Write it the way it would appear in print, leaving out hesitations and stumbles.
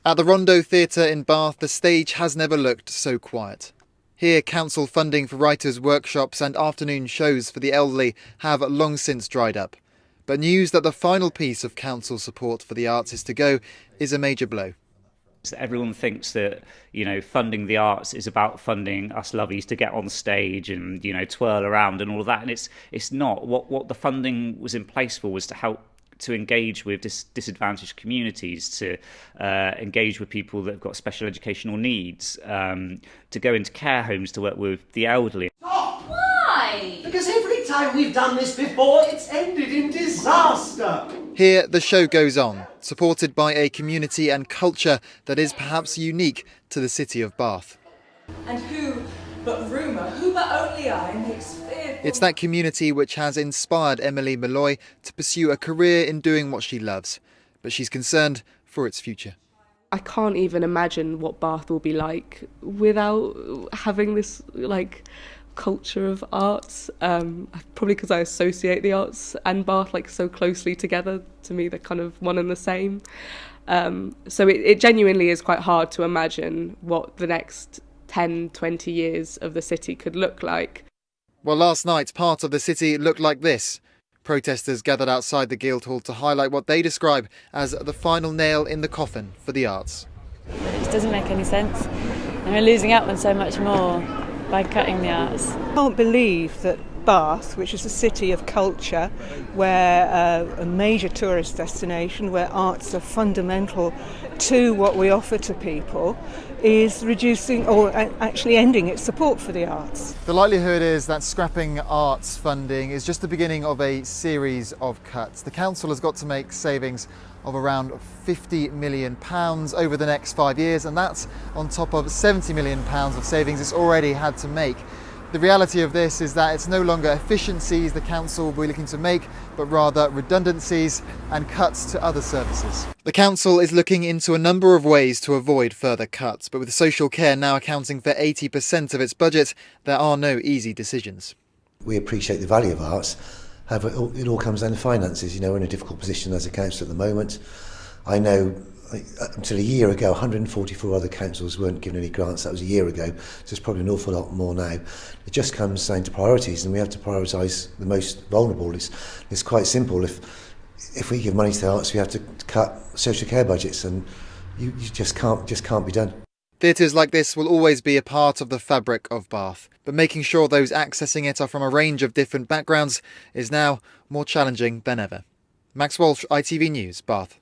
At the Rondo Theatre in Bath, the stage has never looked so quiet. Here, council funding for writers' workshops and afternoon shows for the elderly have long since dried up. But news that the final piece of council support for the arts is to go is a major blow. Everyone thinks that, funding the arts is about funding us lovies to get on stage and, twirl around and all of that. And it's not. What the funding was in place for was to help to engage with disadvantaged communities, to engage with people that have got special educational needs, to go into care homes to work with the elderly. Stop! Why? Because every time we've done this before, it's ended in disaster. Here, the show goes on, supported by a community and culture that is perhaps unique to the city of Bath. And who but rumour, who but only I makes fearful. It's that community which has inspired Emily Malloy to pursue a career in doing what she loves, but she's concerned for its future. I can't even imagine what Bath will be like without having this culture of arts. Probably because I associate the arts and Bath so closely together. To me, they're kind of one and the same. So it genuinely is quite hard to imagine what the next 10, 20 years of the city could look like. Well, last night, part of the city looked like this. Protesters gathered outside the Guildhall to highlight what they describe as the final nail in the coffin for the arts. It just doesn't make any sense, and we're losing out on so much more by cutting the arts. I can't believe that Bath, which is a city of culture, where a major tourist destination, where arts are fundamental to what we offer to people, is reducing or actually ending its support for the arts. The likelihood is that scrapping arts funding is just the beginning of a series of cuts. The council has got to make savings of around £50 million over the next 5 years, and that's on top of £70 million of savings it's already had to make. The reality of this is that it's no longer efficiencies the council will be looking to make, but rather redundancies and cuts to other services. The council is looking into a number of ways to avoid further cuts, but with social care now accounting for 80% of its budget, there are no easy decisions. We appreciate the value of arts, however it all comes down to finances. We're in a difficult position as a council at the moment. I know until a year ago, 144 other councils weren't given any grants. That was a year ago, so there's probably an awful lot more now. It just comes down to priorities, and we have to prioritise the most vulnerable. It's quite simple. If we give money to the arts, we have to cut social care budgets, and you just can't be done. Theatres like this will always be a part of the fabric of Bath, but making sure those accessing it are from a range of different backgrounds is now more challenging than ever. Max Walsh, ITV News, Bath.